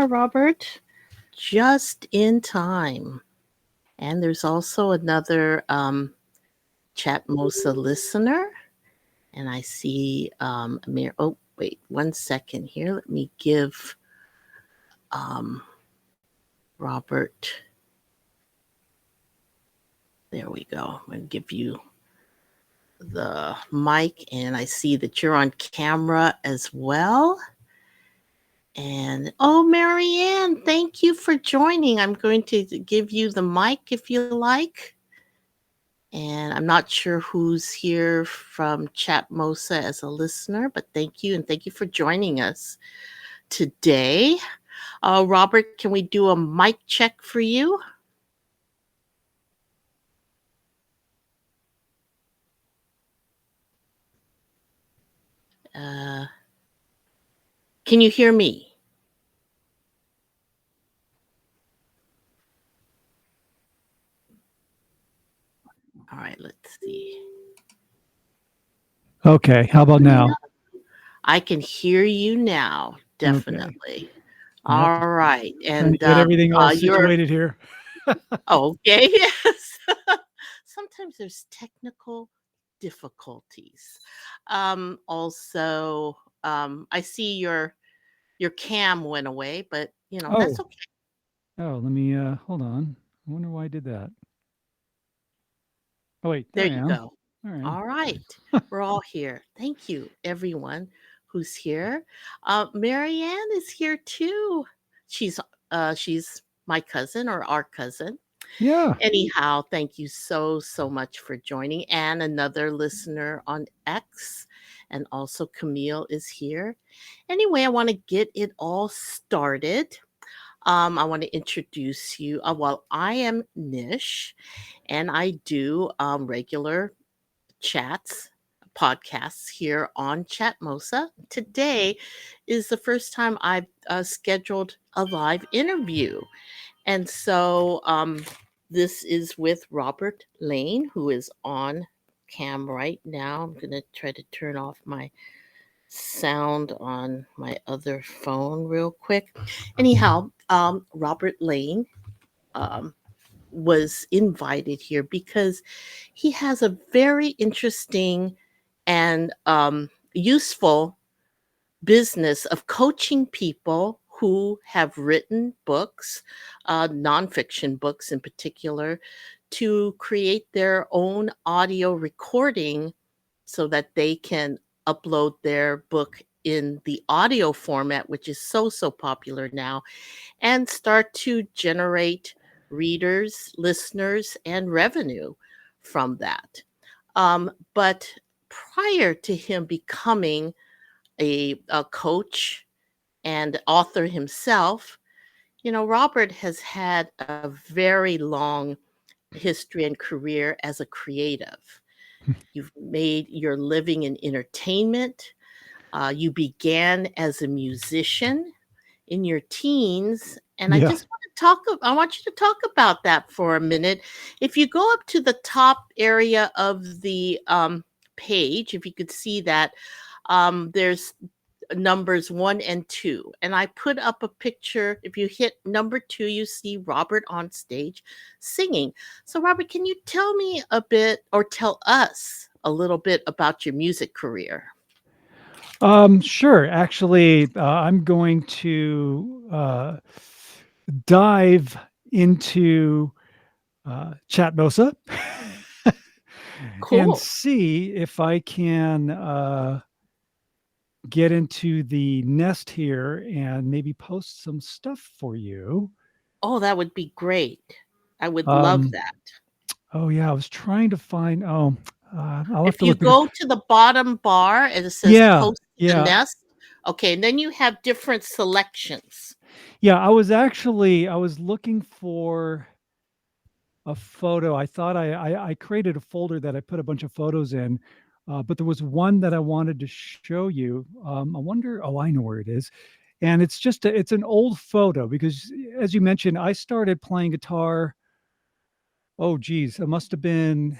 are, Robert. Just in time. And there's also another Chatmosa listener. And I see Amir. Oh, wait 1 second here. Let me give um, Robert. There we go. I'm going to give you the mic. And I see that you're on camera as well. And oh, Marianne, thank you for joining. I'm going to give you the mic if you like. And I'm not sure who's here from Chatmosa as a listener, but thank you. And thank you for joining us today. Robert, can we do a mic check for you? Can you hear me? All right, let's see. Okay, how about now? I can hear you now, definitely. Okay. All right. And And get everything all situated here. Okay, yes. Sometimes there's technical difficulties. Also, I see your cam went away, but that's okay. Oh, let me hold on. I wonder why I did that. Oh wait, There I you am. go. All right. All right. We're all here. Thank you, everyone who's here. Marianne is here too. She's my cousin or our cousin. Yeah. Anyhow, thank you so much for joining. And another listener on X, and also Camille is here. Anyway, I want to get it all started. I want to introduce you. Well, I am Nish, and I do regular chats, podcasts here on Chatmosa. Today is the first time I've scheduled a live interview. And so this is with Robert Lane, who is on cam right now. I'm going to try to turn off my sound on my other phone real quick. Anyhow, Robert Lane um, was invited here because he has a very interesting and useful business of coaching people who have written books, nonfiction books in particular, to create their own audio recording so that they can upload their book in the audio format, which is so popular now, and start to generate readers, listeners, and revenue from that. But prior to him becoming a coach and author himself, Robert has had a very long history and career as a creative. You've made your living in entertainment. You began as a musician in your teens, and Yeah. I want you to talk about that for a minute. If you go up to the top area of the page, if you could see that, there's numbers 1 and 2, and I put up a picture. If you hit number 2, you see Robert on stage singing. So Robert, can you tell me a bit, or tell us a little bit, about your music career? Sure. Actually, I'm going to dive into Chatmosa and Cool. see if I can get into the nest here and maybe post some stuff for you. Oh, that would be great. I would love that. Oh yeah, I was trying to find. I'll have If to you look because go to the bottom bar and it says yeah, post the yeah, nest, okay, and then you have different selections. yeah. I was looking for a photo. I thought I created a folder that I put a bunch of photos in, but there was one that I wanted to show you. I wonder. Oh, I know where it is, and it's an old photo because, as you mentioned, I started playing guitar. Oh, geez, it must have been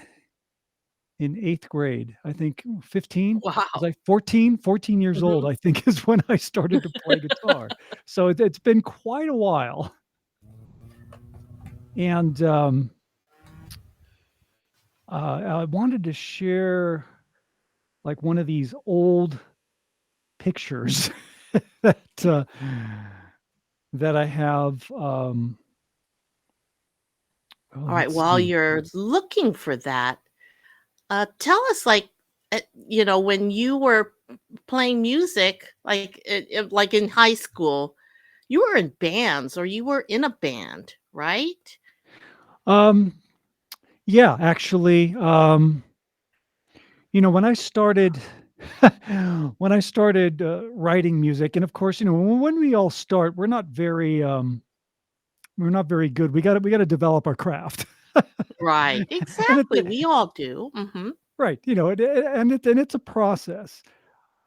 in 8th grade. I think 15? Was Wow. I 14? 14 years old, Mhm. I think, is when I started to play guitar. So it's been quite a while. And, I wanted to share, like, one of these old pictures that, that I have, oh, All right, let's while see. you're looking for that, tell us, like, when you were playing music, like in high school, you were in bands or you were in a band, right? Um, yeah, actually, when I started when I started, writing music, and of course, when we all start, we're not very good. We gotta develop our craft. Right, And it exactly, we all do, mhm. right, and it's a process.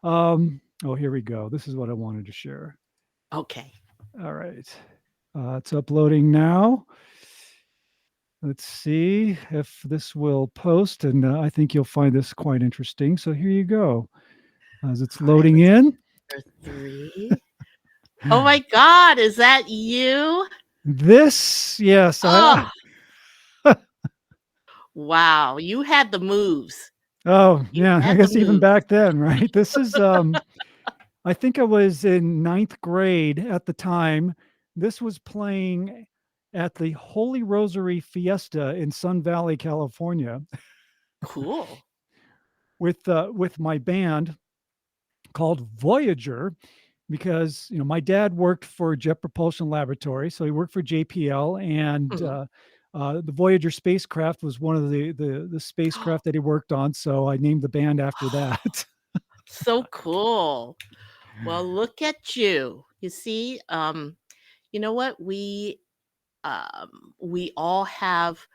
Oh, here we go. This is what I wanted to share. Okay. All right. It's uploading now. Let's see if this will post, and, I think you'll find this quite interesting. So here you go. As it's All right, loading let's in. for 3. Oh my god, is that you? This yes, Oh, I wow, you had the moves. oh, You yeah, I had the guess even moves. back then, right? This is, I think I was in ninth grade at the time. This was playing at the Holy Rosary Fiesta in Sun Valley, California, Cool. with my band called Voyager, because my dad worked for Jet Propulsion Laboratory, so he worked for JPL, and Mhm. the Voyager spacecraft was one of the spacecraft that he worked on. So I named the band after that. So cool. Well, look at you. You see, you know what? We all have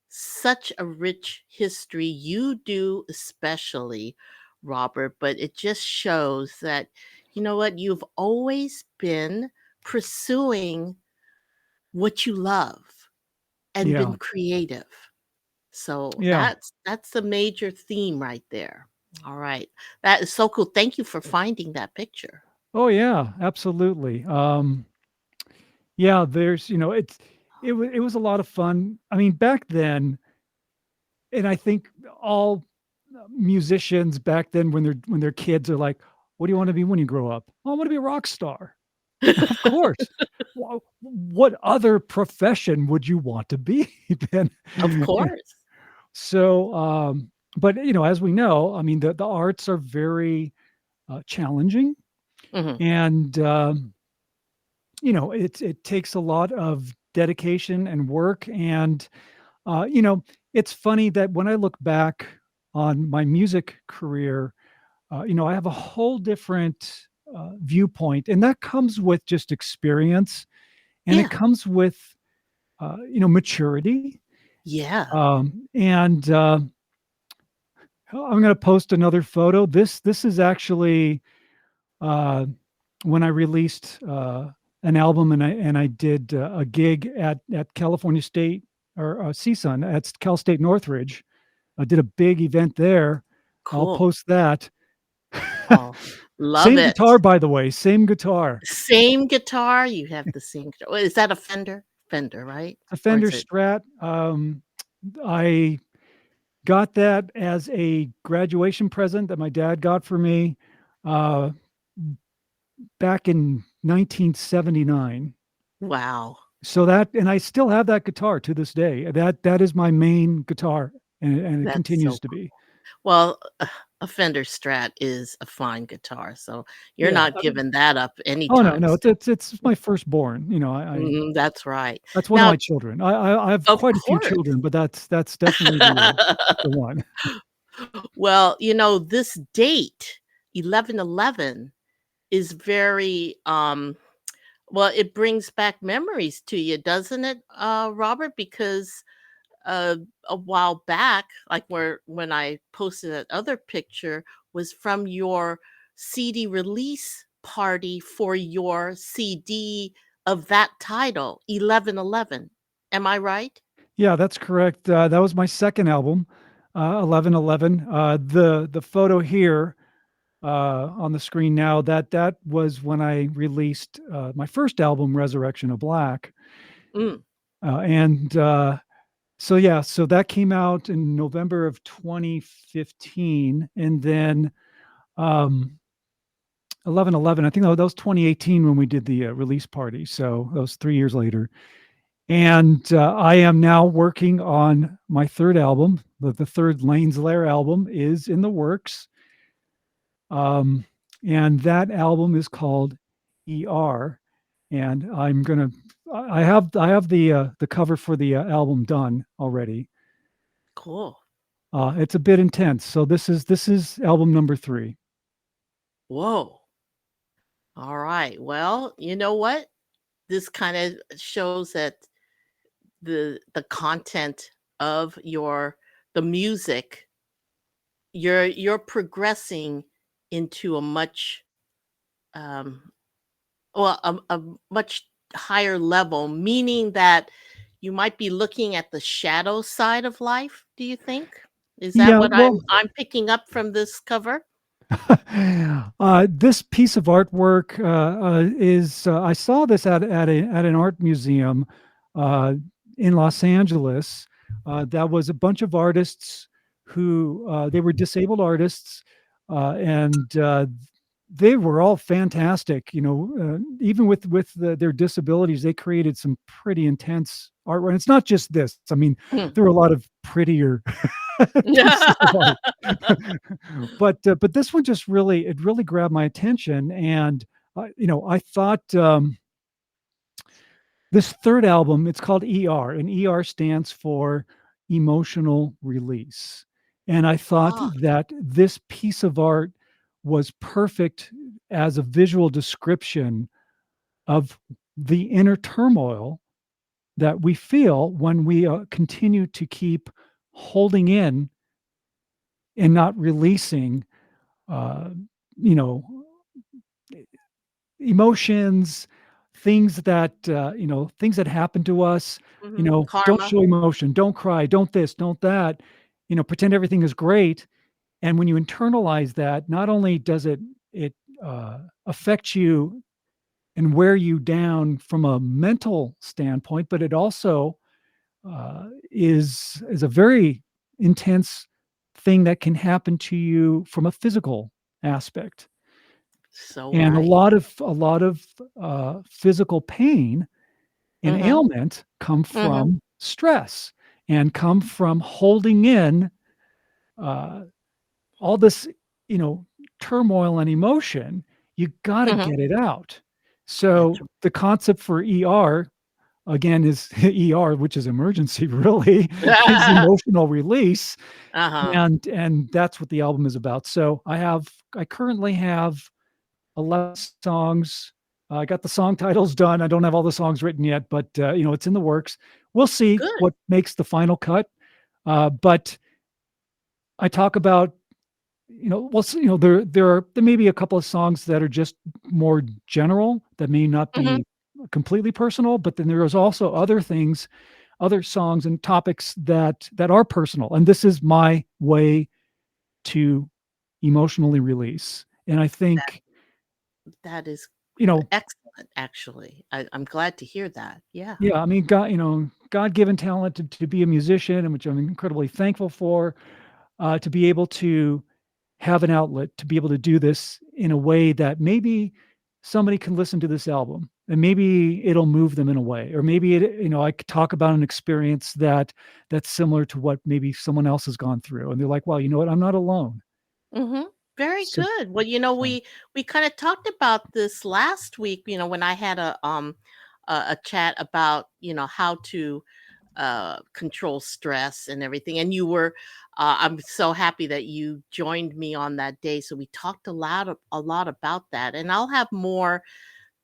such a rich history. You do especially, Robert, but it just shows that, you know what? You've always been pursuing what you love and been Yeah, creative. So yeah. that's a major theme right there. All right. That is so cool. Thank you for finding that picture. Oh yeah, absolutely. Yeah, there's it was a lot of fun. I mean, back then, and I think all musicians back then, when their kids are like, "What do you want to be when you grow up?" "Oh, I want to be a rock star." Of course. What other profession would you want to be then? Of course. So, but as we know, I mean, the arts are very challenging, Mhm. and it takes a lot of dedication and work. And it's funny that when I look back on my music career, I have a whole different viewpoint, and that comes with just experience, and it Yeah. comes with maturity. Yeah. And I'm going to post another photo. This is actually uh, when I released an album, and I did a gig at California State, or CSUN at Cal State Northridge. I did a big event there. I'll Cool. post that. Oh, love Same it. guitar, by the way. Same guitar. Same guitar, you have the same guitar. Is that a Fender? Fender, right? A Or Fender is it Strat. I got that as a graduation present that my dad got for me uh, back in 1979. wow. So and I still have that guitar to this day. That is my main guitar, and it That's so continues to cool. be. Well, a Fender Strat is a fine guitar, so you're Yeah. not giving that up Oh no, anytime no, soon. it's my firstborn. I Mhm, that's right. That's one of Now my children. I have of quite a few course. children, but that's definitely the one. Well, this date, 11/11, is very, well, it brings back memories to you, doesn't it, Robert? Because uh, a while back, like when I posted that other picture, was from your CD release party for your CD of that title, 11/11. Am I right? Yeah, that's correct. That was my second album. 1111. The photo here on the screen now, that was when I released my first album, Resurrection of Black. Mm, And so yeah, so that came out in November of 2015, and then um, 1111. I think that was 2018 when we did the release party. So that was 3 years later. And I am now working on my third album. The third Lane's Lair album is in the works. Um, and that album is called ER. And I have the cover for the album done already. cool. It's a bit intense. So this is album number 3. Whoa. All right. Well, you know what? This kind of shows that the content of the music, you're progressing into a much um a much higher level, meaning that you might be looking at the shadow side of life, do you think? Is that Yeah, what well, I'm picking up from this cover? this piece of artwork is I saw this at an art museum uh, in Los Angeles. That was a bunch of artists who they were disabled artists, and they were all fantastic. Even with their disabilities, they created some pretty intense artwork. And it's not just this. I mean, Hmm. there were a lot of prettier pieces of art. But this one just really grabbed my attention, and I thought this third album, it's called ER, and ER stands for emotional release. And I thought Ah, that this piece of art was perfect as a visual description of the inner turmoil that we feel when we continue to keep holding in and not releasing uh, you know emotions, things that happen to us. Don't karma. show emotion, don't cry, don't this, don't that. Pretend everything is great. And when you internalize that, not only does it affect you and wear you down from a mental standpoint, but it also is a very intense thing that can happen to you from a physical aspect. So And a right. lot of physical pain and Mhm, ailment come mhm, from stress and come from holding in uh, all this, you know, turmoil and emotion. You got to mhm. get it out. That's So the concept for ER again is ER, which is emergency, really, is right. emotional release, Uh-huh. and that's what the album is about. So I currently have 11 songs. I got the song titles done. I don't have all the songs written yet, but it's in the works. We'll see Good. what makes the final cut. But I talk about, there may be a couple of songs that are just more general that may not Mhm. be completely personal, but then there is also other things, other songs and topics that are personal, and this is my way to emotionally release. And I That think, that is you know, excellent, actually. I'm glad to hear that. Yeah. yeah, I mean, God-given talent to be a musician, and which I'm incredibly thankful for, to be able to have an outlet, to be able to do this in a way that maybe somebody can listen to this album and maybe it'll move them in a way, or maybe I could talk about an experience that's similar to what maybe someone else has gone through, and they're like, "Well, you know what? I'm not alone." Mhm. Very So, good. Well, so we kinda talked about this last week, when I had a chat about, how to control stress and everything. And I'm so happy that you joined me on that day. So we talked a lot about that. And I'll have more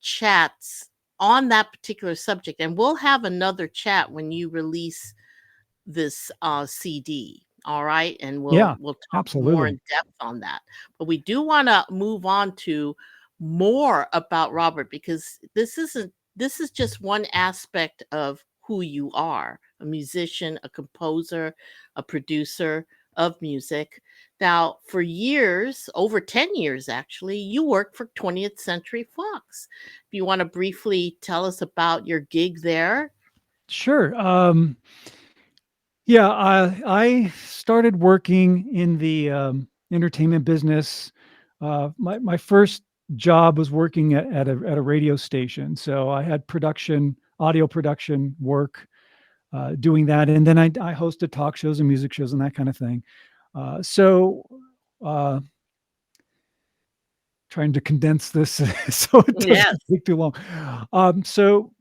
chats on that particular subject. And we'll have another chat when you release this CD. All right. And yeah, we'll talk more absolutely. in depth on that. But we do want to move on to more about Robert, because this is just one aspect of who you are: a musician, a composer, a producer. of music. Now, for years, over 10 years actually, you worked for 20th Century Fox. Do you want to briefly tell us about your gig there? Sure. Yeah, I started working in the entertainment business. My first job was working at a radio station, so I had audio production work, doing that, and then I hosted talk shows and music shows and that kind of thing. So, uh, trying to condense this so it doesn't Yes. take too long. So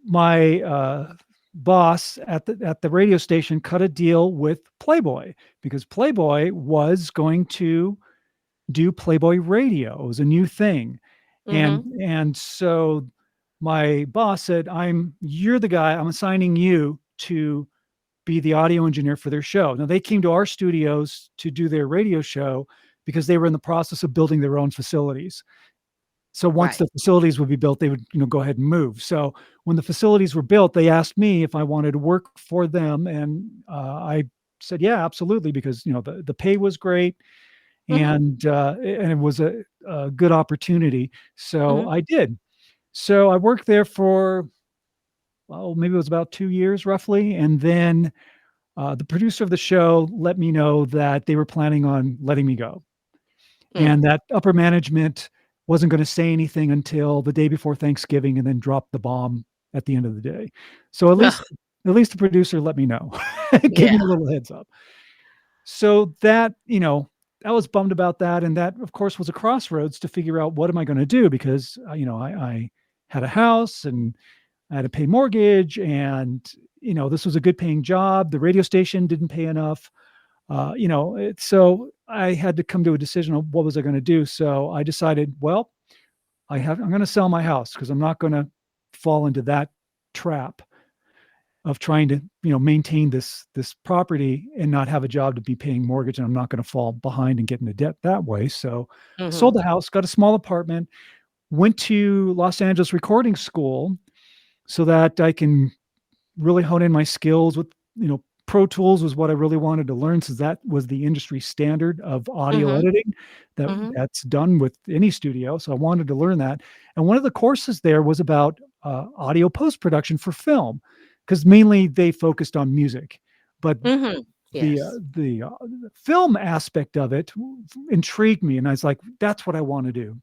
my boss at the radio station cut a deal with Playboy because Playboy was going to do Playboy Radio. It was a new thing. Mhm. And so my boss said, you're the guy, I'm assigning you to be the audio engineer for their show. Now they came to our studios to do their radio show because they were in the process of building their own facilities. So once Right. the facilities would be built, they would, go ahead and move. So when the facilities were built, they asked me if I wanted to work for them, and I said, "Yeah, absolutely," because the pay was great, Mhm. and it was a good opportunity. So Mhm. I did. So I worked there for, well, maybe it was about 2 years roughly, and then the producer of the show let me know that they were planning on letting me go, Mm. and that upper management wasn't going to say anything until the day before Thanksgiving and then drop the bomb at the end of the day. So at least the producer let me know. Gave Yeah. me a little heads up. So that, I was bummed about that, and that of course was a crossroads to figure out what am I going to do because I had a house and I had to pay mortgage, and this was a good paying job. The radio station didn't pay enough. So I had to come to a decision of what was I going to do. So I decided, well, I'm going to sell my house because I'm not going to fall into that trap of trying to, maintain this property and not have a job to be paying mortgage. And I'm not going to fall behind and get into debt that way. So sold Mhm. the house, got a small apartment, went to Los Angeles recording school so that I can really hone in my skills with, Pro Tools was what I really wanted to learn since that was the industry standard of audio Mhm. editing Mhm. that's done with any studio. So I wanted to learn that. And one of the courses there was about audio post production for film, because mainly they focused on music, but Mhm. the Yes. film aspect of it intrigued me, and I was like, that's what I want to do.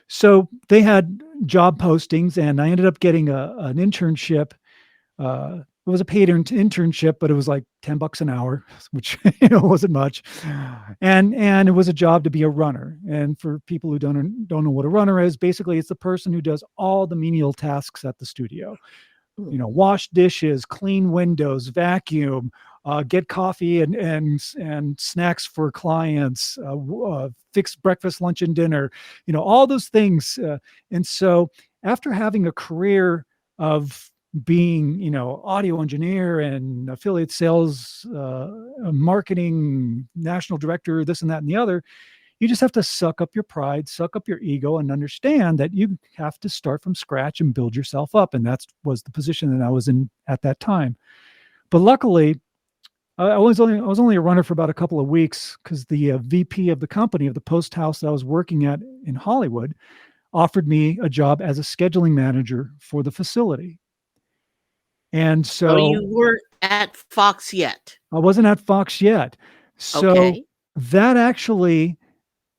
So they had job postings, and I ended up getting an internship. It was a paid internship, but it was like $10 an hour, which wasn't much. And it was a job to be a runner. And for people who don't know what a runner is, basically it's the person who does all the menial tasks at the studio. Mm. Wash dishes, clean windows, vacuum, get coffee and snacks for clients, fix breakfast, lunch, and dinner. All those things. And so after having a career of being, audio engineer and affiliate sales, marketing, national director, this and that and the other, you just have to suck up your pride, suck up your ego, and understand that you have to start from scratch and build yourself up. And that was the position that I was in at that time. But luckily, I was only a runner for about a couple of weeks because the VP of the company of the post house that I was working at in Hollywood offered me a job as a scheduling manager for the facility. And So so you weren't at Fox yet. I wasn't at Fox yet. So Okay. that actually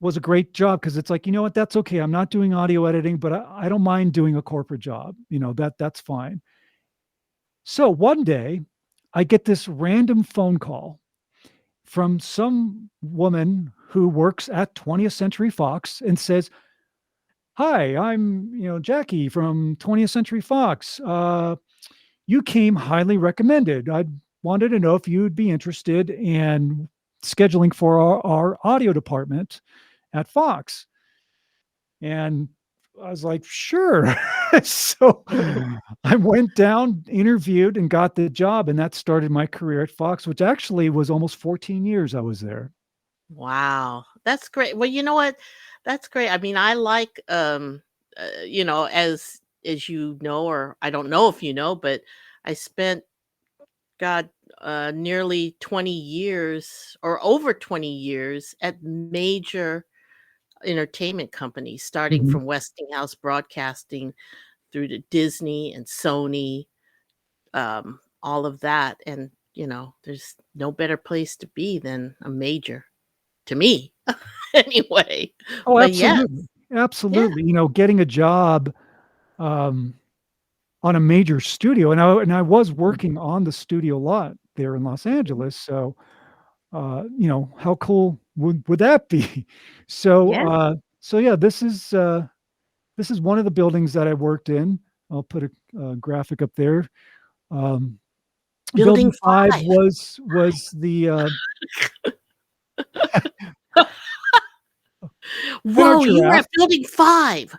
was a great job because it's like, you know what, that's okay. I'm not doing audio editing, but I don't mind doing a corporate job. That's fine. So one day I get this random phone call from some woman who works at 20th Century Fox and says, "Hi, I'm, Jackie from 20th Century Fox. You came highly recommended. I wanted to know if you'd be interested in scheduling for our audio department at Fox." And I was like, sure. So I went down, interviewed, and got the job. And that started my career at Fox, which actually was almost 14 years I was there. Wow, that's great. Well, you know what? That's great. I mean, I like, as you know, or I don't know if you know, but I spent, God, nearly 20 years or over 20 years at major entertainment companies, starting Mhm. from Westinghouse Broadcasting through to Disney and Sony, all of that. And, there's no better place to be than a major to me anyway. Oh, But yes, absolutely. yeah. Absolutely. Getting a job, um, on a major studio, and I was working on the studio lot there in Los Mhm. Angeles, so, how cool would that be? So, Yeah. yeah, this is one of the buildings that I worked in. I'll put a graphic up there. Um, Building Building 5 5. was the, I know Whoa, you were giraffe. at building 5.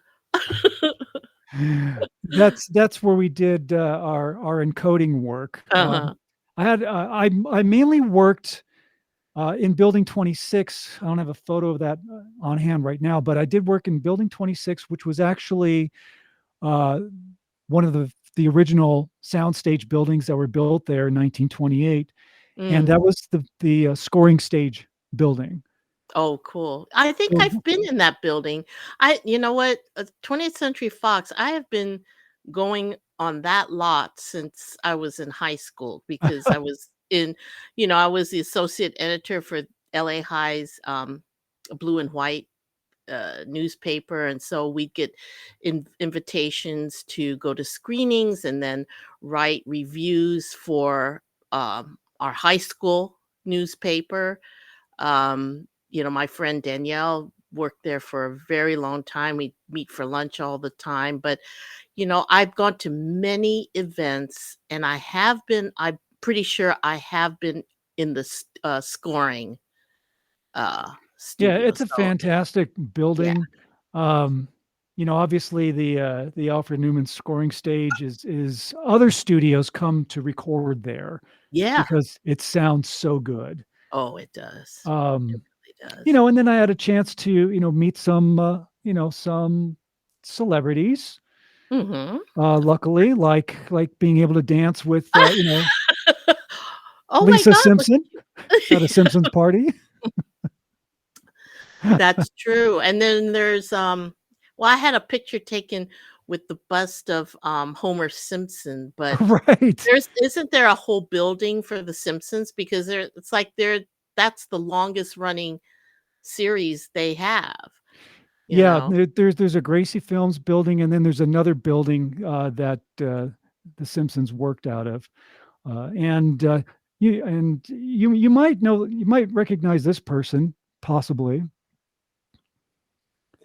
That's where we did, our encoding work. Uh-huh. I mainly worked, in Building 26. I don't have a photo of that, on hand right now, but I did work in Building 26, which was actually, uh, one of the original soundstage buildings that were built there in 1928, and Mm. that was the scoring stage building. Oh, cool. I think So I've been in that building. You know what? 20th Century Fox, I have been going on that lot since I was in high school because I was the associate editor for LA High's Blue and White newspaper. And so we'd get invitations to go to screenings and then write reviews for our high school newspaper. My friend Danielle worked there for a very long time. We meet for lunch all the time. But, I've gone to many events and I'm pretty sure I have been in the scoring yeah, studio. it's a So, fantastic yeah. building. Um, obviously the Alfred Newman scoring stage is other studios come to record there Yeah. because it sounds so good. Oh, it does. It Um, really does. and then I had a chance to, meet some celebrities. Mhm. Luckily, like being able to dance with, Oh my Lisa god, look Simpson at at a you. Simpsons party. That's true, and then I had a picture taken with the bust of, Homer Simpson, but Right. there's isn't there a whole building for The Simpsons? Because it's like that's the longest running series they have, you Yeah, know? there's a Gracie Films building, and then there's another building, that, The Simpsons worked out of. And, you might recognize this person, possibly.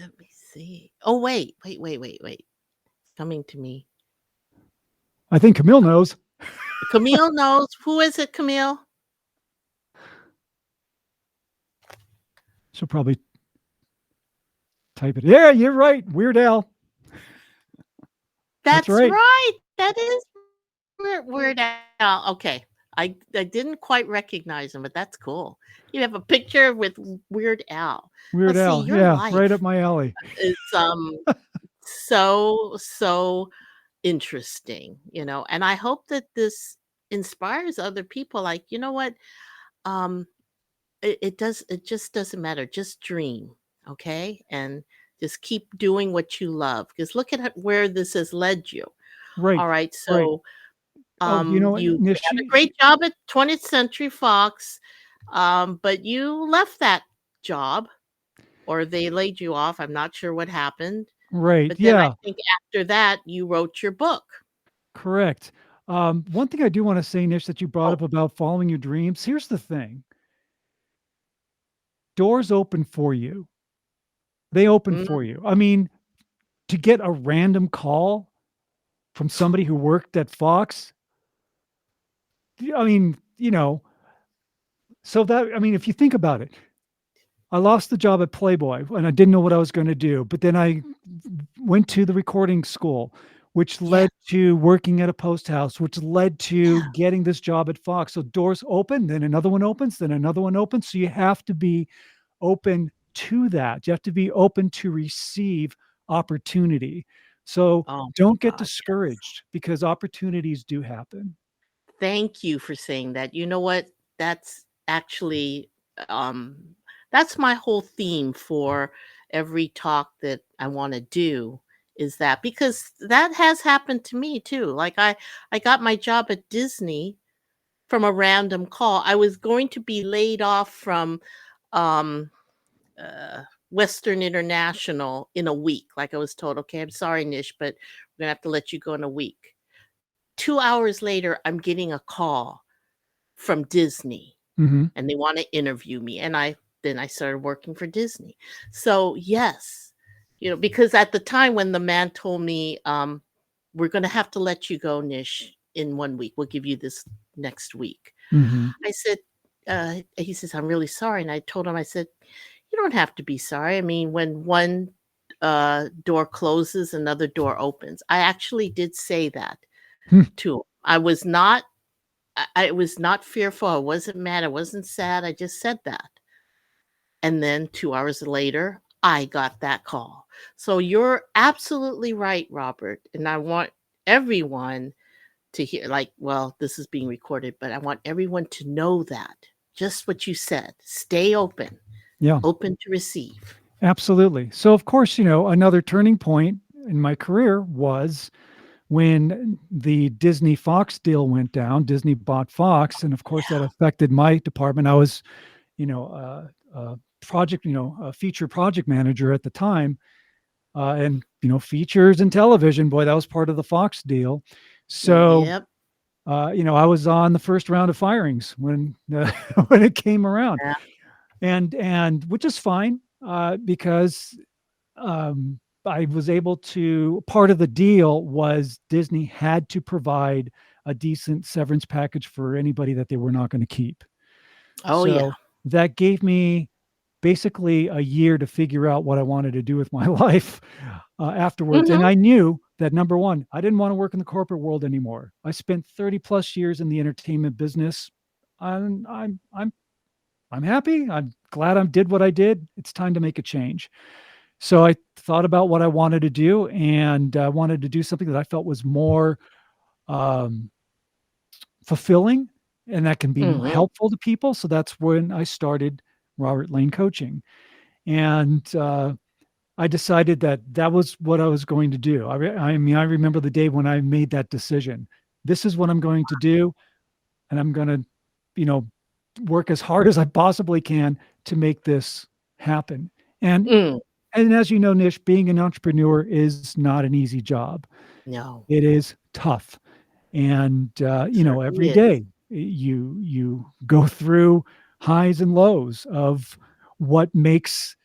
Let me see. Oh, wait. It's coming to me. I think Camille knows. Camille knows. Who is it, Camille? She'll probably type it. Yeah, you're right, Weird Al. That's That's right. right. That is Weird Al. Okay. I didn't quite recognize him, but that's cool. You have a picture with Weird Al. Well, Weird see, Al. your Yeah, right life up my alley. is, so interesting, and I hope that this inspires other people, like, you know what? Um, it just doesn't matter. Just dream, okay? And just keep doing what you love, because look at where this has led you. Right, Alright, right. so, Oh, you know what, you Nish, had a great job at 20th Century Fox, but you left that job, or they laid you off, I'm not sure what happened, right, but then I yeah, think after that, you wrote your book. correct. One thing I do wanna say, Nish, that you brought Oh, up about following your dreams, here's the thing, doors open for you. They open mm, for you. I mean, to get a random call from somebody who worked at Fox, I mean, so that I mean, if you think about it, I lost the job at Playboy and I didn't know what I was gonna do, but then I went to the recording school, which yeah, led to working at a post house, which led to yeah. getting this job at Fox. So doors open, then another one opens, then another one opens. So you have to be open to that. You have to be open to receive opportunity. So Oh my don't get god, yes. discouraged because opportunities do happen. Thank you for saying that. You know what? That's actually um that's my whole theme for every talk that I want to do, is that because that has happened to me too. Like I got my job at Disney from a random call. I was going to be laid off from um Western International in a week. Like I was told, okay, I'm sorry, Nish, but we're gonna have to let you go in a week. 2 hours later, I'm getting a call from Disney Mhm. and they want to interview me. And I started working for Disney. So yes, because at the time when the man told me, we're gonna have to let you go, Nish, in 1 week. We'll give you this next week. Mhm. I said, he says, I'm really sorry. And I told him, I said, you don't have to be sorry. I mean, when one door closes, another door opens. I actually did say that Hmm. to him. I was not fearful. I wasn't mad. I wasn't sad. I just said that. And then 2 hours later, I got that call. So you're absolutely right, Robert. And I want everyone to hear, like, well, this is being recorded, but I want everyone to know that. Just what you said. Stay open, Yeah, open to receive. absolutely. So, of course, another turning point in my career was when the Disney Fox deal went down. Disney bought Fox, and of course, that affected my department. I was, project, a feature project manager at the time, and features and television. Boy, that was part of the Fox deal. So, Yep. I was on the first round of firings when when it came around, Yeah. and which is fine because I was able to. Part of the deal was Disney had to provide a decent severance package for anybody that they were not going to keep. Oh, yeah. So that gave me basically a year to figure out what I wanted to do with my life afterwards. And Hmm. I knew that number one, I didn't want to work in the corporate world anymore. I spent 30 plus years in the entertainment business. I'm happy. I'm glad I did what I did. It's time to make a change. So I thought about what I wanted to do and wanted to do something that I felt was more um, fulfilling and that can be Hmm. helpful to people. So that's when I started Robert Lane Coaching. And I decided that that was what I was going to do. I mean, I remember the day when I made that decision. This is what I'm going to do, and I'm going to, you know, work as hard as I possibly can to make this happen. And Mm. and as you know, Nish, being an entrepreneur is not an easy job. No, It is tough, and certainly every is. day you go through highs and lows of what makes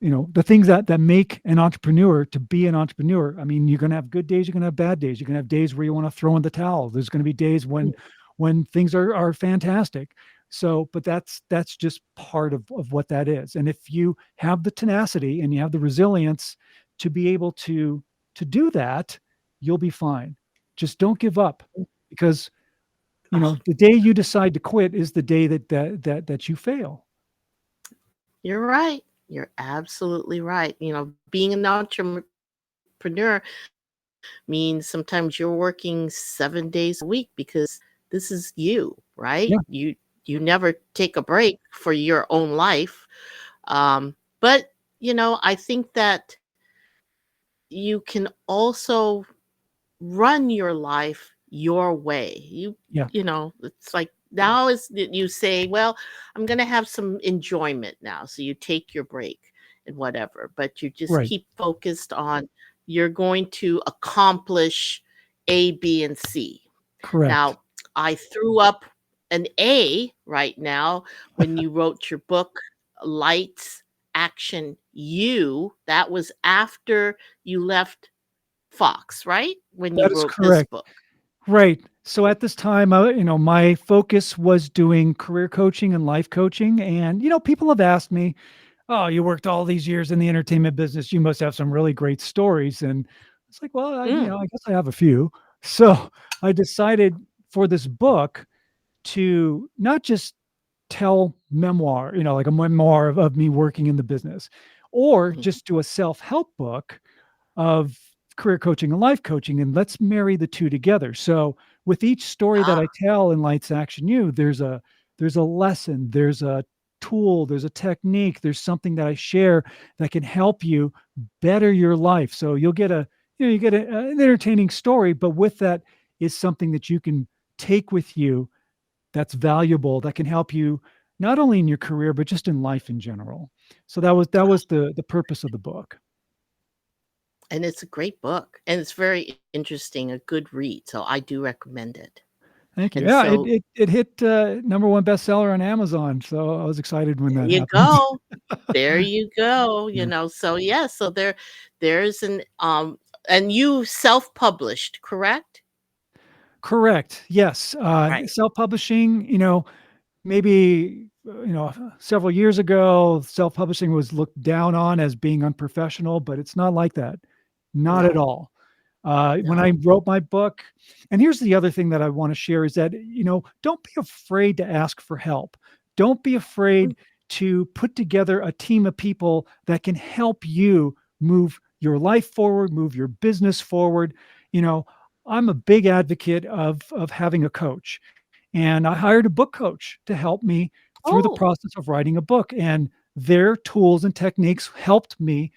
the things that make an entrepreneur to be an entrepreneur. I mean, you're going to have good days, you're going to have bad days, you're going to have days where you want to throw in the towel. There's going to be days Mm. when things are fantastic. So but that's just part of what that is. And if you have the tenacity and you have the resilience to be able to do that, you'll be fine. Just don't give up, because Oh, the day you decide to quit is the day that you fail. you're right. You're absolutely right. Being an entrepreneur means sometimes you're working 7 days a week because this is you, right? Yeah, You never take a break for your own life. But I think that you can also run your life your way. yeah, It's like now is that you say, well, I'm going to have some enjoyment now. So you take your break and whatever, but you just right, keep focused on you're going to accomplish A, B, and C. correct. Now, I threw up an A right now when you wrote your book, Lights, Action, You. That was after you left Fox, right? When you That is wrote this correct. book. Right. So at this time, my focus was doing career coaching and life coaching. And, people have asked me, oh, you worked all these years in the entertainment business. You must have some really great stories. And it's like, well, Mm, I guess I have a few. So I decided for this book to not just tell memoir, like a memoir of me working in the business, or mhm. just do a self help book of career coaching and life coaching, and let's marry the two together. So with each story that Ah, I tell in Lights Action You, there's a lesson, there's a tool, there's a technique, there's something that I share that can help you better your life. So you'll get an entertaining story, but with that is something that you can take with you that's valuable, that can help you not only in your career but just in life in general. So that was the purpose of the book. and it's a great book, and it's very interesting, a good read, so I do recommend it. Thank you. And Yeah, it so it it hit number one bestseller on Amazon, so I was excited when there that you happened. go. There you go, Yeah. so yeah, so there's an and you self-published, correct? Correct. Yes. Right. Self-publishing, maybe several years ago, self-publishing was looked down on as being unprofessional, but it's not like that. Not at No, all. When I no. wrote my book, and here's the other thing that I want to share is that, don't be afraid to ask for help. Don't be Mm, afraid to put together a team of people that can help you move your life forward, move your business forward. You know, I'm a big advocate of having a coach, and I hired a book coach to help me through the oh, process of writing a book. And their tools and techniques helped me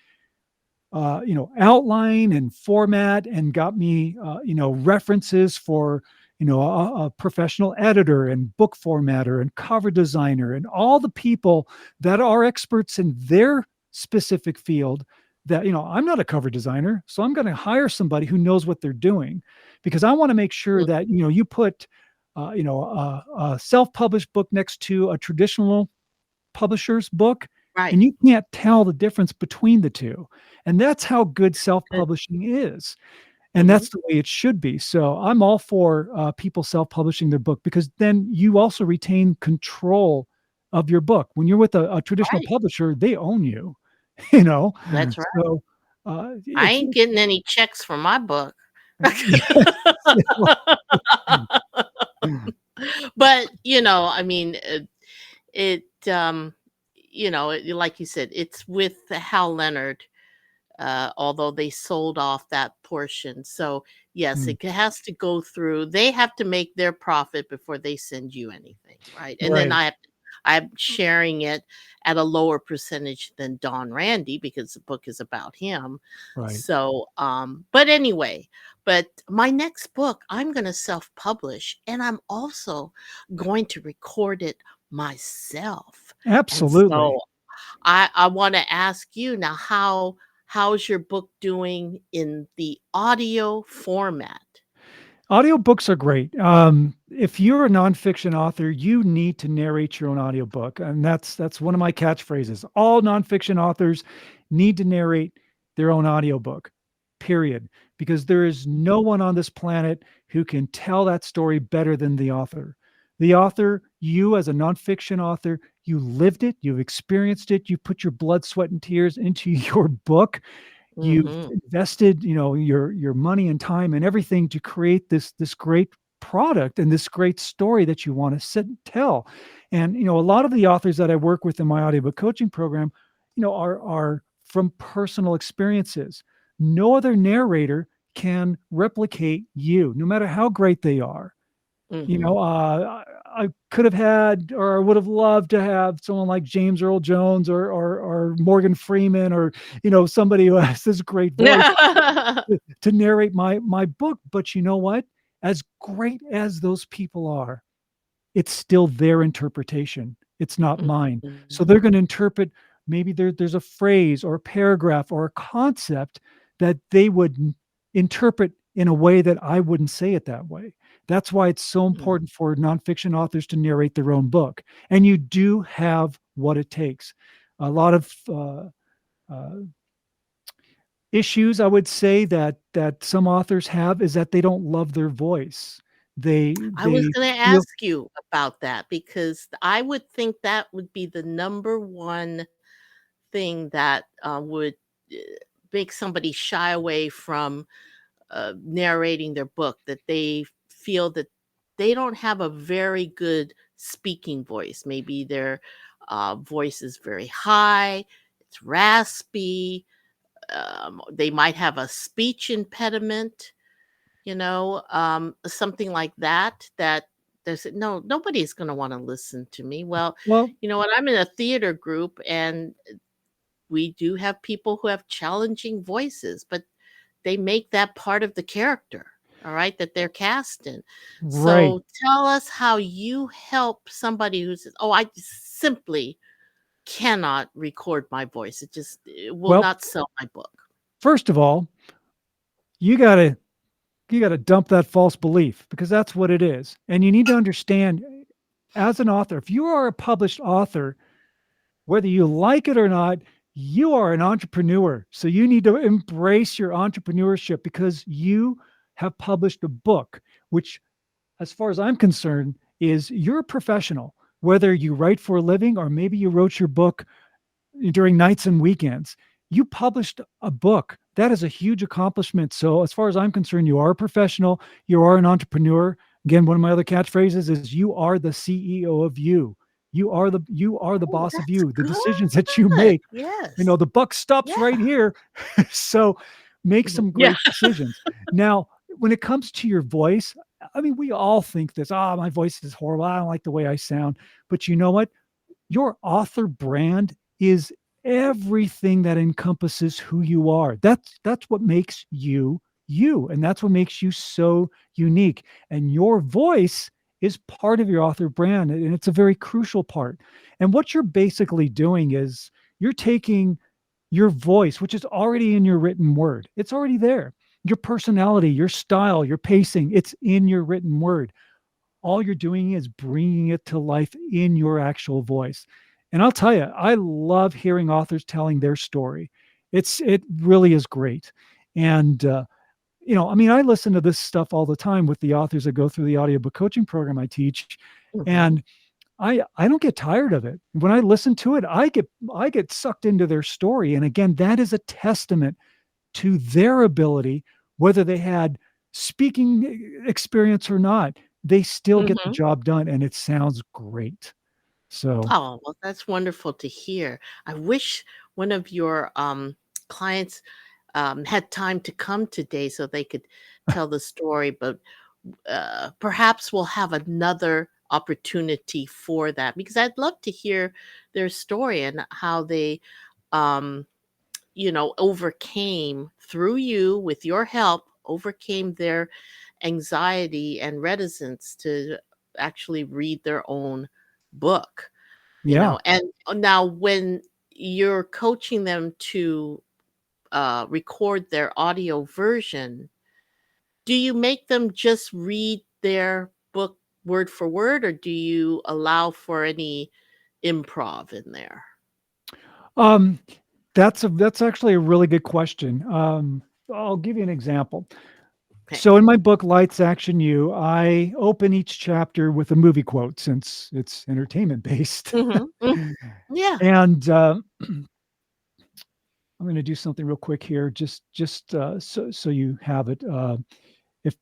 outline and format, and got me, references for, a professional editor and book formatter and cover designer and all the people that are experts in their specific field. That, I'm not a cover designer, so I'm going to hire somebody who knows what they're doing, because I want to make sure mm, that, you put, a self-published book next to a traditional publisher's book, right. and you can't tell the difference between the two. And that's how good Good. self-publishing is. And Mhm. that's the way it should be. So I'm all for people self-publishing their book, because then you also retain control of your book. When you're with a traditional Right. publisher, they own you, you know. That's right. So I it's ain't getting any checks for my book. But, I mean, it, like you said, it's with Hal Leonard, although they sold off that portion. So, yes, Mm, has to go through they have to make their profit before they send you anything, right? And then right, I'm sharing it at a lower percentage than Don Randy because the book is about him. right. So, but anyway, but my next book, I'm going to self-publish, and I'm also going to record it myself. And Absolutely. so I want to ask you now, how's your book doing in the audio format? Audiobooks are great. If you're a nonfiction author, you need to narrate your own audiobook. And that's one of my catchphrases. All nonfiction authors need to narrate their own audiobook, period. Because there is no one on this planet who can tell that story better than the author. The author, you as a nonfiction author, you lived it, you've experienced it, you put your blood, sweat, and tears into your book. You've Mhm. invested, your money and time and everything to create this great product and this great story that you want to sit and tell. And a lot of the authors that I work with in my audiobook coaching program, are from personal experiences. No other narrator can replicate you, no matter how great they are. Mhm. I could have had, or I would have loved to have someone like James Earl Jones, or Morgan Freeman, or somebody who has this great voice to narrate my book. But you know what? As great as those people are, it's still their interpretation. It's not mine. So Mhm. they're going to interpret, maybe there's a phrase or a paragraph or a concept that they would interpret in a way that I wouldn't say it that way. That's why it's so Mm. important for nonfiction authors to narrate their own book. And you do have what it takes. A lot of uh, issues I would say that some authors have is that they don't love their voice. They I was they gonna feel ask you about that because I would think that would be the number one thing that, would, eh, make somebody shy away from, narrating their book, that they feel that they don't have a very good speaking voice. Maybe their, voice is very high, it's raspy, they might have a speech impediment, something like that, that there's no, nobody's going to want to listen to me. Well, Well, you know what? I'm in a theater group, and we do have people who have challenging voices, but they make that part of the character, all right, that they're cast in. right. So tell us how you help somebody who says, "Oh, I simply cannot record my voice. It will Well, not sell my book." first of all, you gotta you gotta dump that false belief because that's what it is. And you need to understand as an author, if you are a published author, whether you like it or not, you are an entrepreneur. So you need to embrace your entrepreneurship because you have published a book, which, as far as I'm concerned, is you're a professional. Whether you write for a living or maybe you wrote your book during nights and weekends, you published a book. That is a huge accomplishment. So, as far as I'm concerned, you are a professional, you are an entrepreneur. Again, one of my other catchphrases is you are the CEO of you. You are the Oh, boss of that's you. The decisions that you good. make, Yes. the buck stops Yeah. right here. So make Mhm. some Yeah. great decisions. Now, when it comes to your voice, I mean, we all think this, my voice is horrible. I don't like the way I sound. But you know what? Your author brand is everything that encompasses who you are. That's what makes you you, and that's what makes you so unique. And your voice is part of your author brand, and it's a very crucial part. And what you're basically doing is you're taking your voice, which is already in your written word. It's already there. Your personality, your style, your pacing, it's in your written word. All you're doing is bringing it to life in your actual voice. And I'll tell you, I love hearing authors telling their story. It really is great. And I mean, I listen to this stuff all the time with the authors that go through the audiobook coaching program I teach, Mhm. and I don't get tired of it. When I listen to it, I get sucked into their story. And again, that is a testament to their ability, whether they had speaking experience or not, they still get the Mhm. job done and it sounds great. So, Oh, well, that's wonderful to hear. I wish one of your clients had time to come today so they could tell the story, but perhaps we'll have another opportunity for that, because I'd love to hear their story and how they, um, overcame, through you, with your help, overcame their anxiety and reticence to actually read their own book. yeah. And now when you're coaching them to record their audio version, do you make them just read their book word for word, or do you allow for any improv in there? Um, that's actually a really good question. I'll give you an example. Okay. So in my book, Lights Action You, I open each chapter with a movie quote since it's entertainment based. Mhm, mm, yeah. And I'm going to do something real quick here, just so you have it.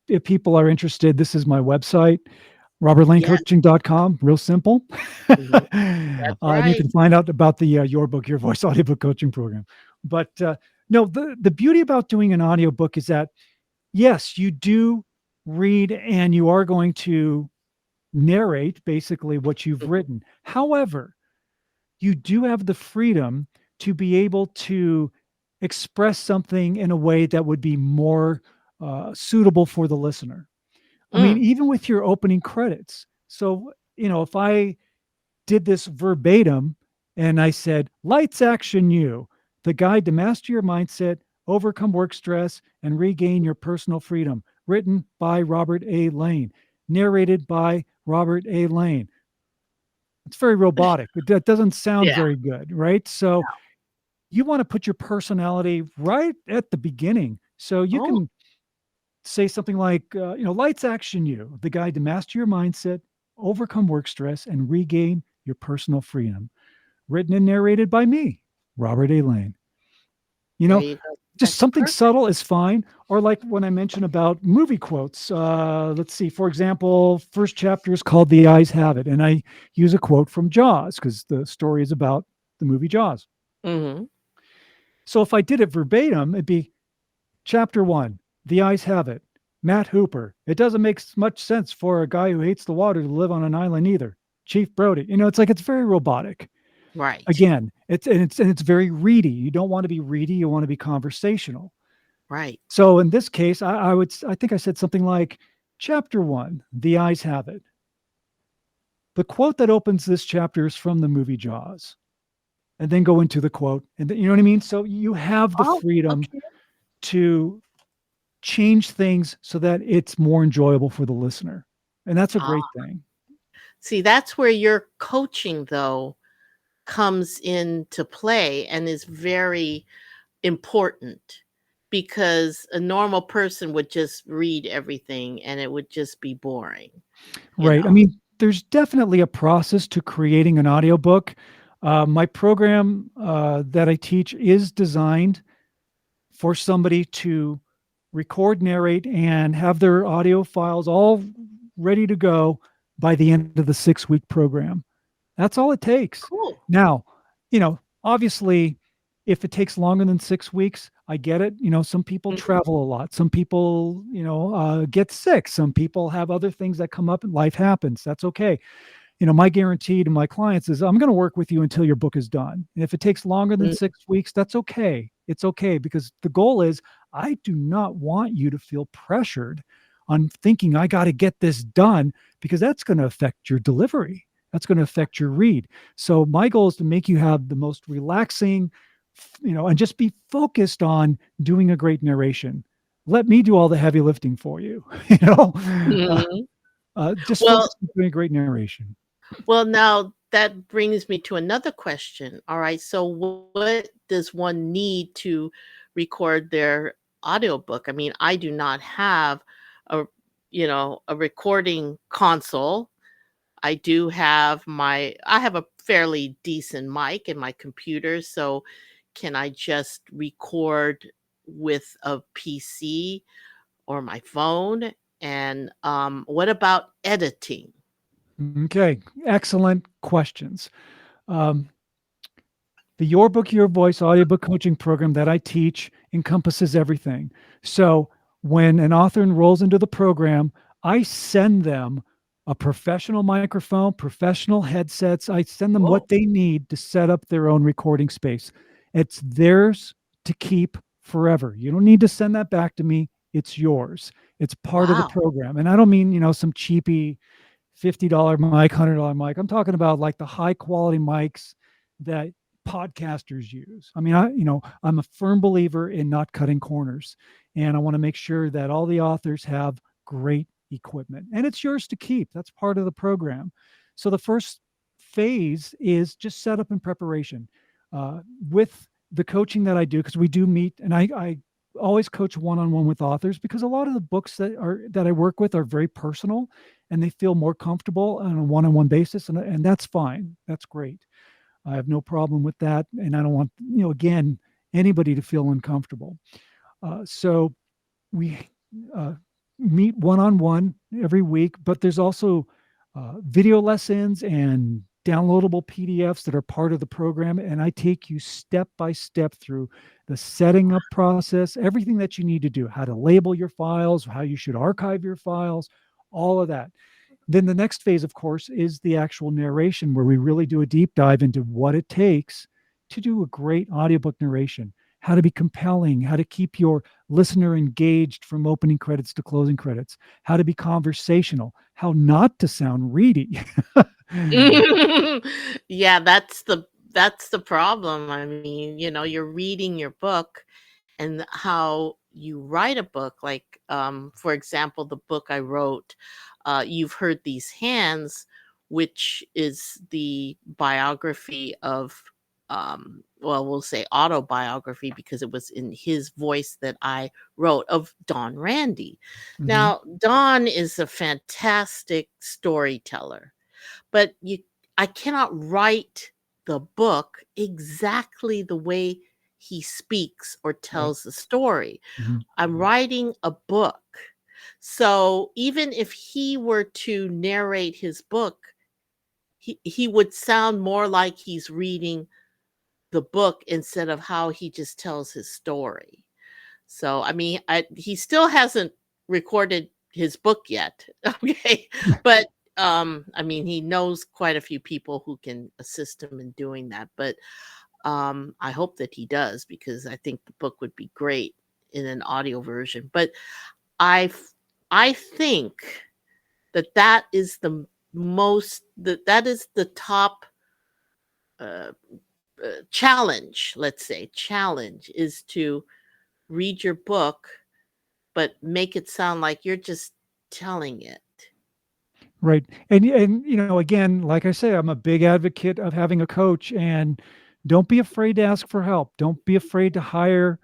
If people are interested, this is my website, Yes. robertlanecoaching.com. Real simple. Mhm. That's And you right. can find out about the Your Book, Your Voice audiobook coaching program. But no, the beauty about doing an audiobook is that yes, you do read and you are going to narrate basically what you've Mhm, written. However, you do have the freedom to be able to express something in a way that would be more suitable for the listener. I mean, mm, even with your opening credits. So, if I did this verbatim and I said, Lights Action You, the guide to master your mindset, overcome work stress, and regain your personal freedom, written by Robert A. Lane, narrated by Robert A. Lane. It's very robotic. That doesn't sound yeah. very good, right? So you want to put your personality right at the beginning. So you Oh, can say something like, Lights Action You, the guide to master your mindset, overcome work stress, and regain your personal freedom. Written and narrated by me, Robert A. Lane. You there know, you go. just That's something perfect. subtle is fine. Or like when I mentioned about movie quotes, let's see, for example, first chapter is called The Eyes Have It. And I use a quote from Jaws because the story is about the movie Jaws. Mhm. So if I did it verbatim, it'd be chapter 1, The Eyes Have It, Matt Hooper. It doesn't make much sense for a guy who hates the water to live on an island either. Chief Brody. It's like it's very robotic. Right. Again, it's very reedy. You don't want to be reedy, you want to be conversational. Right. So in this case, I think I said something like chapter 1, The Eyes Have It. The quote that opens this chapter is from the movie Jaws, and then go into the quote. And you know what I mean? So you have the Oh, freedom okay. to change things so that it's more enjoyable for the listener. And that's a Ah, great thing. see, that's where your coaching, though, comes into play and is very important because a normal person would just read everything and it would just be boring, you Right. I know? mean, there's definitely a process to creating an audiobook. My program that I teach is designed for somebody to record, narrate, and have their audio files all ready to go by the end of the 6-week program. That's all it takes. Cool. Now, obviously, if it takes longer than 6 weeks, I get it. Some people Mhm. travel a lot. Some people, get sick. Some people have other things that come up and life happens. That's okay. My guarantee to my clients is I'm going to work with you until your book is done. And if it takes longer than Mm, 6 weeks, that's okay. It's okay because the goal is I do not want you to feel pressured on thinking I got to get this done because that's going to affect your delivery. That's going to affect your read. So my goal is to make you have the most relaxing, and just be focused on doing a great narration. Let me do all the heavy lifting for you. Uh, mhm. just Well, focus on doing a great narration. now that brings me to another question. All right. So what does one need to record their audiobook? I mean, I do not have a a recording console. I have a fairly decent mic in my computer, so can I just record with a PC or my phone? And what about editing? Okay, excellent questions. Um, the Your Book, Your Voice audiobook coaching program that I teach encompasses everything. So when an author enrolls into the program, I send them a professional microphone, professional headsets. I send them Whoa. what they need to set up their own recording space. It's theirs to keep forever. You don't need to send that back to me. It's yours. It's part of the Wow. program. And I don't mean, some cheapy $50 mic, $100 mic. I'm talking about like the high quality mics that podcasters use. I mean, I'm a firm believer in not cutting corners, and I want to make sure that all the authors have great equipment, and it's yours to keep. That's part of the program. So the first phase is just setup and preparation with the coaching that I do, because we do meet, and I always coach one-on-one with authors because a lot of the books that I work with are very personal and they feel more comfortable on a one-on-one basis, and that's fine. That's great. I have no problem with that, and I don't want, again, anybody to feel uncomfortable. So we uh, meet one-on-one every week, but there's also video lessons and downloadable PDFs that are part of the program, and I take you step by step through the setting up process, everything that you need to do, how to label your files, how you should archive your files, all of that. Then the next phase, of course, is the actual narration, where we really do a deep dive into what it takes to do a great audiobook narration, how to be compelling, how to keep your listener engaged from opening credits to closing credits, how to be conversational, how not to sound reedy. Yeah, that's the problem. I mean, you're reading your book and how you write a book. Like, for example, the book I wrote, You've Heard These Hands, which is the biography of, well, we'll say autobiography because it was in his voice that I wrote, of Don Randy. Mhm. Now, Don is a fantastic storyteller, but I cannot write the book exactly the way he speaks or Right. tells the story. Mhm. I'm writing a book. So even if he were to narrate his book, he would sound more like he's reading the book instead of how he just tells his story. So, I mean, he still hasn't recorded his book yet. Okay. But I mean, he knows quite a few people who can assist him in doing that. But I hope that he does because I think the book would be great in an audio version. But I f- I think that that is the that is the top uh, challenge. Let's say challenge is to read your book but make it sound like you're just telling it. Right. And again, like I say, I'm a big advocate of having a coach, and don't be afraid to ask for help. Don't be afraid to hire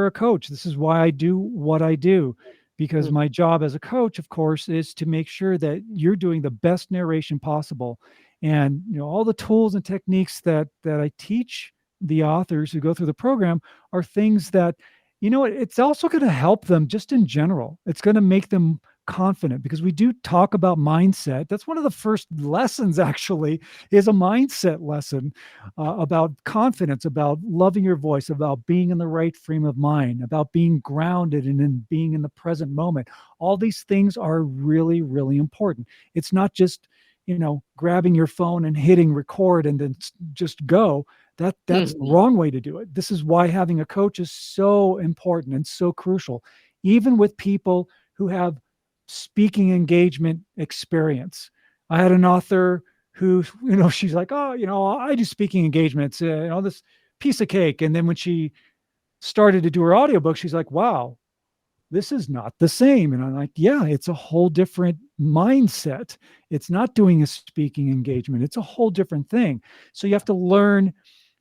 a coach. This is why I do what I do, because Mm, my job as a coach, of course, is to make sure that you're doing the best narration possible. And all the tools and techniques that I teach the authors who go through the program are things that it's also going to help them just in general. It's going to make them confident, because we do talk about mindset. That's one of the first lessons, actually, is a mindset lesson about confidence, about loving your voice, about being in the right frame of mind, about being grounded and then being in the present moment. All these things are really, really important. It's not just grabbing your phone and hitting record and then just go. That's the mhm, wrong way to do it. This is why having a coach is so important and so crucial, even with people who have speaking engagement experience. I had an author who, she's like, oh, I do speaking engagements, this piece of cake. And then when she started to do her audiobook, she's like, wow, this is not the same. And I'm like, yeah, it's a whole different mindset. It's not doing a speaking engagement, it's a whole different thing. So you have to learn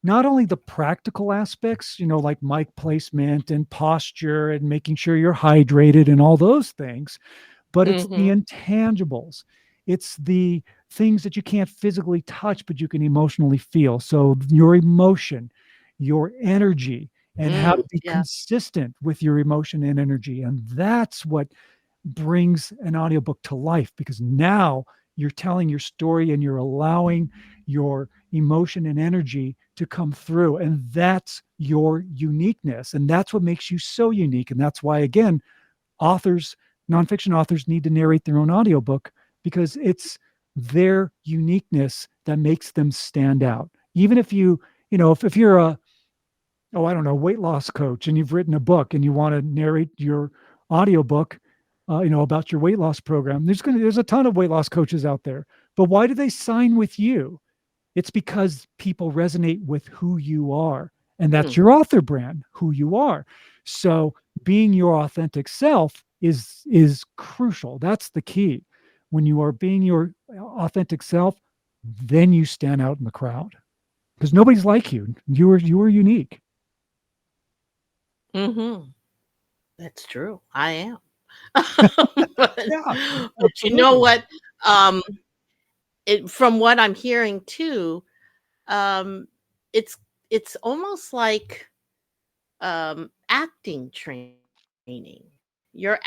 not only the practical aspects, like mic placement and posture and making sure you're hydrated and all those things, but it's the mhm, intangibles. It's the things that you can't physically touch, but you can emotionally feel. So your emotion, your energy, and how to be yeah, consistent with your emotion and energy. And that's what brings an audiobook to life, because now you're telling your story and you're allowing your emotion and energy to come through. And that's your uniqueness. And that's what makes you so unique. And that's why, again, authors, nonfiction authors, need to narrate their own audiobook, because it's their uniqueness that makes them stand out. Even if if you're I don't know, weight loss coach, and you've written a book and you want to narrate your audiobook, about your weight loss program, there's a ton of weight loss coaches out there. But why do they sign with you? It's because people resonate with who you are. And that's mm, your author brand, who you are. So being your authentic self is crucial. That's the key. When you are being your authentic self, then you stand out in the crowd, because nobody's like you. You are unique. mhm. That's true. I am. But Yeah, but you know absolutely. what? Um, from what I'm hearing too, um, it's it's almost like acting training. You're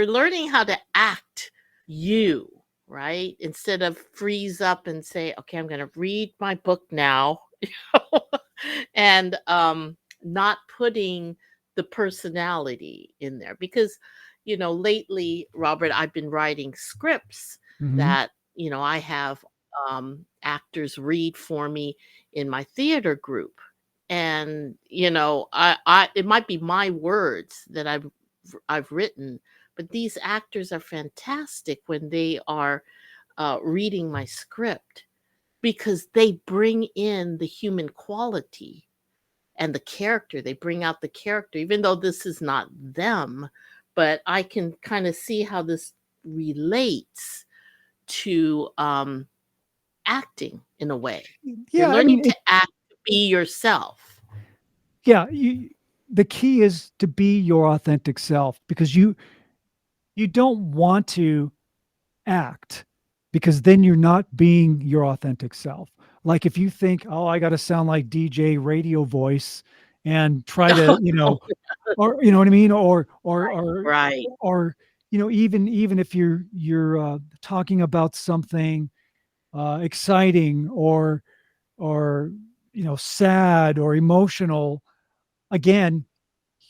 learning how to act you, right? Instead of freeze up and say, okay, I'm gonna read my book now, and not putting the personality in there because lately, Robert, I've been writing scripts Hmm. that I have actors read for me in my theater group, and I it might be my words that I've written, but these actors are fantastic when they are reading my script because they bring in the human quality and the character. They bring out the character, even though this is not them, but I can kind of see how this relates to acting in a way. You're Yeah, I learning mean, to act, to be yourself. yeah, the key is to be your authentic self, because you don't want to act, because then you're not being your authentic self. Like if you think, oh, I got to sound like DJ radio voice and try to, or what I mean, Right. or even if you're talking about something exciting, or sad or emotional, again,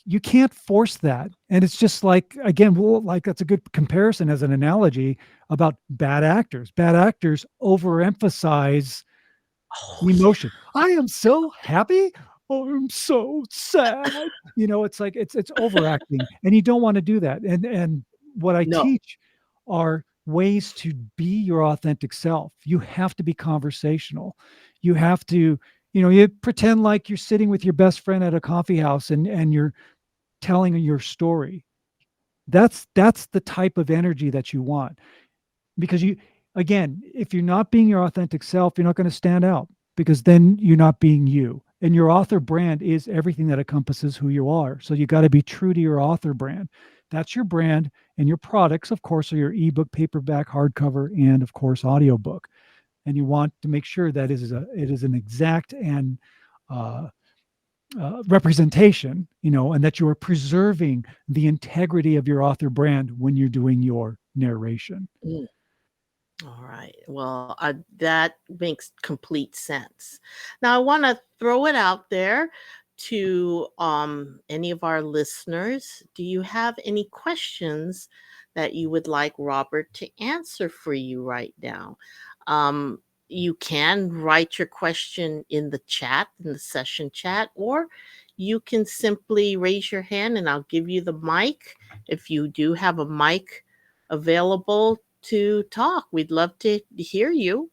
you can't force that. And it's just like, again, well, like that's a good comparison as an analogy about bad actors. Bad actors overemphasize Oh, yeah. emotion. I am so happy. Oh, I'm so sad. It's like it's overacting, and you don't want to do that. And what I No. teach are ways to be your authentic self. You have to be conversational. You have to, you pretend like you're sitting with your best friend at a coffee house and you're telling your story. That's the type of energy that you want, because again, if you're not being your authentic self, you're not going to stand out, because then you're not being you. And your author brand is everything that encompasses who you are. So you got to be true to your author brand. That's your brand. And your products, of course, are your ebook, paperback, hardcover, and of course audiobook. And you want to make sure that it is an exact and uh, representation, and that you are preserving the integrity of your author brand when you're doing your narration. Mm. All right. Well, that makes complete sense. Now, I want to throw it out there to any of our listeners. Do you have any questions that you would like Robert to answer for you right now? Um, you can write your question in the chat, in the session chat, or you can simply raise your hand and I'll give you the mic if you do have a mic available to talk. We'd love to hear you.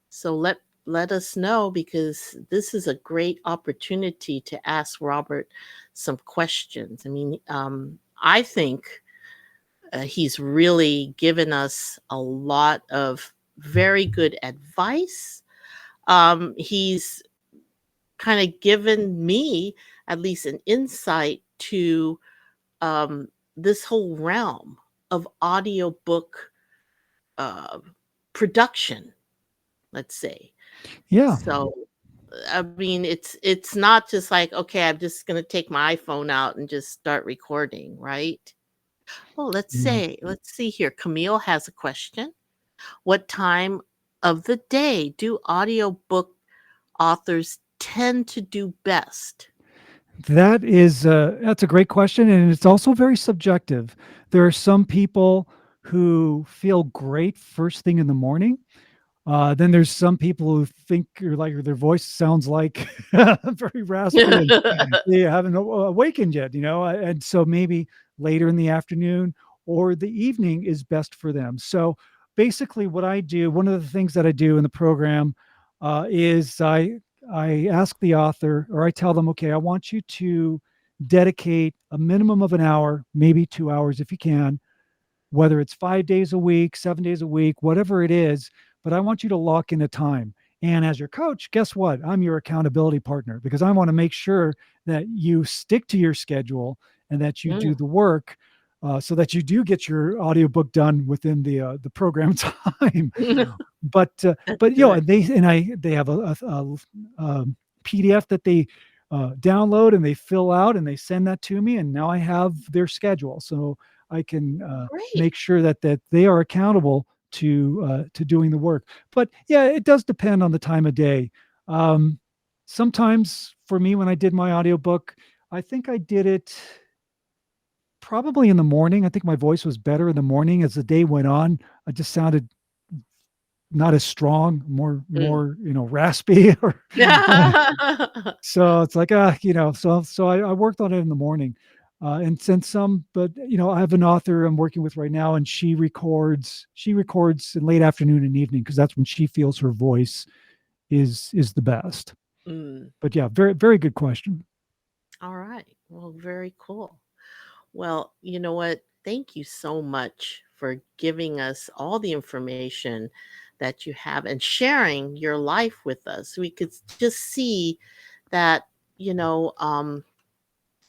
So let us know, because this is a great opportunity to ask Robert some questions. I mean, I think he's really given us a lot of very good advice. He's kind of given me at least an insight to um, this whole realm of audiobook uh, production, let's say. Yeah. So, I mean, it's not just like, okay, I'm just gonna take my iPhone out and just start recording, right? Oh, Yeah. let's see here. Camille has a question. What time of the day do audiobook authors tend to do best? That's a great question, and it's also very subjective. There are some people who feel great first thing in the morning. Then there's some people who think their voice sounds like very raspy, and they haven't awakened yet, and so maybe later in the afternoon or the evening is best for them. So basically, what I do, one of the things that I do in the program, is I ask the author, or I tell them, okay, I want you to dedicate a minimum of an hour, maybe 2 hours if you can, whether it's 5 days a week, 7 days a week, whatever it is, but I want you to lock in a time. And as your coach, guess what? I'm your accountability partner, because I want to make sure that you stick to your schedule and that you Mm. do the work, so that you do get your audiobook done within the program time. That's But good. and they have a PDF that they download and they fill out and they send that to me, and now I have their schedule, so I can Great. make sure that they are accountable to doing the work. But yeah, it does depend on the time of day. Um, Sometimes for me, when I did my audiobook, I think I did it probably in the morning. I think my voice was better in the morning. As the day went on, I just sounded not as strong, Mm. more raspy. Or so it's like I worked on it in the morning, and since some, but I have an author I'm working with right now, and she records in late afternoon and evening, because that's when she feels her voice is the best. Mm. But yeah, very very good question. All right. Well, very cool. Well, you know what? Thank you so much for giving us all the information that you have and sharing your life with us. We could just see that, you know, um,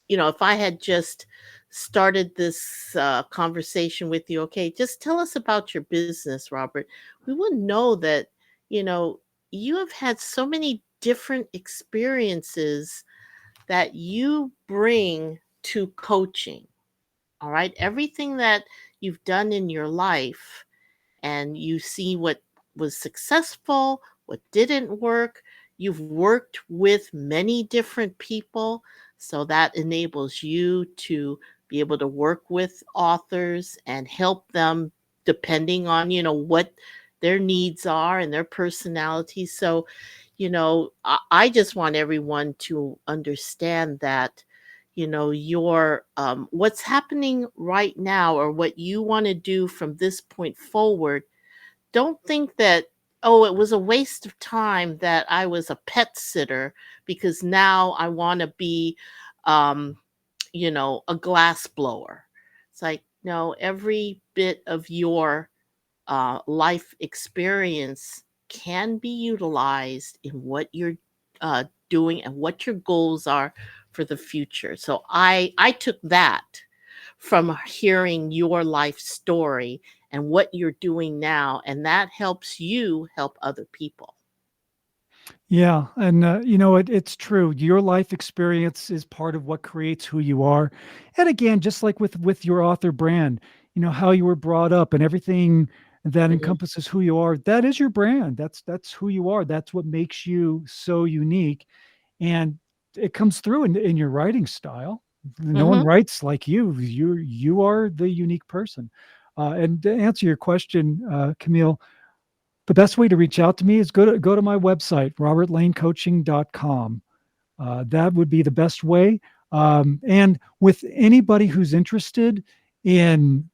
if I had just started this conversation with you, okay, just tell us about your business, Robert. We wouldn't know that, you know, you have had so many different experiences that you bring to coaching. All right. Everything that you've done in your life, and you see what was successful, what didn't work. you've worked with many different people, so that enables you to be able to work with authors and help them depending on, what their needs are and their personality. So, I just want everyone to understand that, your what's happening right now or what you want to do from this point forward. Don't think that, oh, it was a waste of time that I was a pet sitter because now I want to be, um, a glass blower. It's like, no, every bit of your life experience can be utilized in what you're doing and what your goals are for the future. So I took that from hearing your life story and what you're doing now, and that helps you help other people. Yeah, and, it's true. Your life experience is part of what creates who you are. And again, just like with your author brand, how you were brought up and everything that Mhm. encompasses who you are, that is your brand. That's who you are. That's what makes you so unique, and it comes through in your writing style. No one Mhm. writes like you. You are the unique person. And to answer your question, Camille, the best way to reach out to me is go to my website, robertlanecoaching.com. That would be the best way. And with anybody who's interested in,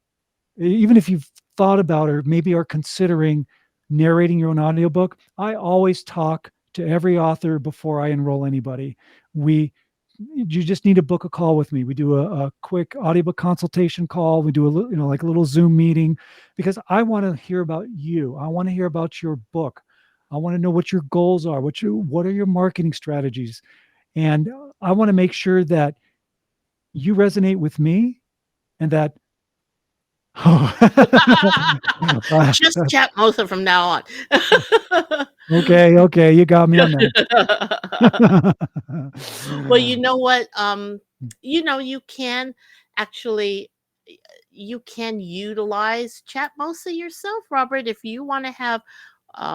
even if you've thought about or maybe are considering narrating your own audiobook, I always talk to every author before I enroll anybody. We You just need to book a call with me. We do a quick audiobook consultation call. We do a little, like a little Zoom meeting, because I want to hear about you. I want to hear about your book. I want to know what your goals are. What are your marketing strategies? And I want to make sure that you resonate with me, and that Just chat Mosa from now on. okay, you got me on that. Well, you know what? You can actually you can utilize Chatmosa yourself, Robert, if you want to have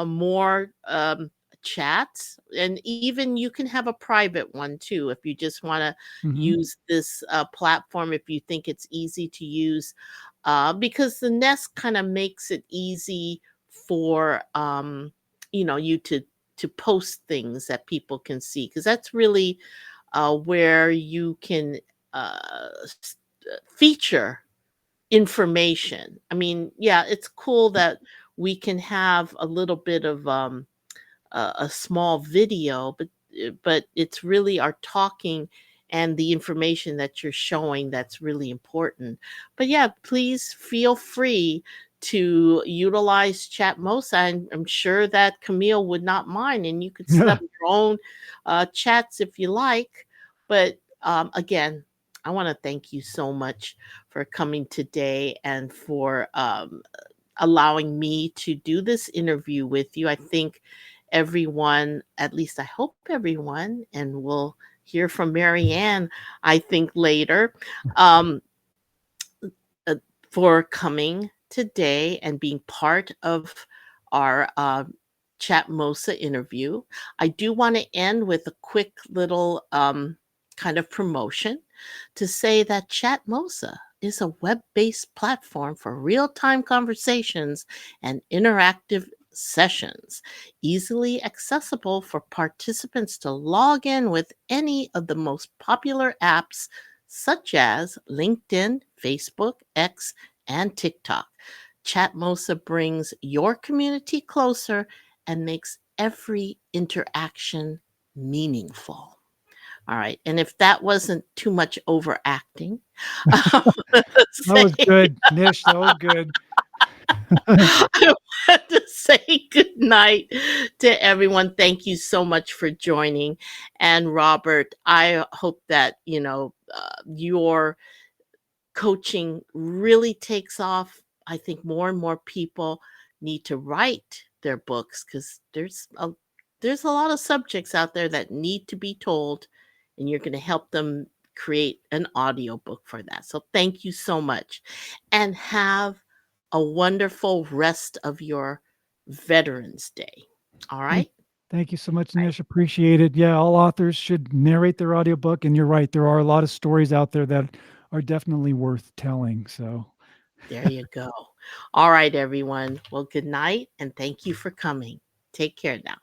more chats, and even you can have a private one too if you just want to Mhm. use this platform if you think it's easy to use, because the Nest kind of makes it easy for you to post things that people can see, because that's really where you can feature information. I mean, yeah, it's cool that we can have a little bit of a small video, but it's really our talking and the information that you're showing that's really important. But yeah, please feel free to utilize Chatmosa. And I'm sure that Camille would not mind, and you could set Yeah. up your own chats if you like. But again, I want to thank you so much for coming today and for allowing me to do this interview with you. I think everyone, at least I hope everyone, and we'll hear from Marianne, I think later, um, uh, for coming today and being part of our Chat Mosa interview. I do want to end with a quick little kind of promotion to say that Chat Mosa is a web based platform for real time conversations and interactive sessions, easily accessible for participants to log in with any of the most popular apps such as LinkedIn, Facebook, X, and TikTok. Chatmosa brings your community closer and makes every interaction meaningful. All right. And if that wasn't too much overacting, let's That say was good, Nish. That was good. I want to say good night to everyone. Thank you so much for joining. And Robert, I hope that, your coaching really takes off. I think more and more people need to write their books because there's a lot of subjects out there that need to be told, and you're going to help them create an audiobook for that. So thank you so much, and have a wonderful rest of your Veterans Day. All Thank right? Thank you so much, Right. Nish. Appreciate it. Yeah, all authors should narrate their audiobook. And you're right, there are a lot of stories out there that are definitely worth telling. So, There you go. All right, everyone. Well, good night and thank you for coming. Take care now.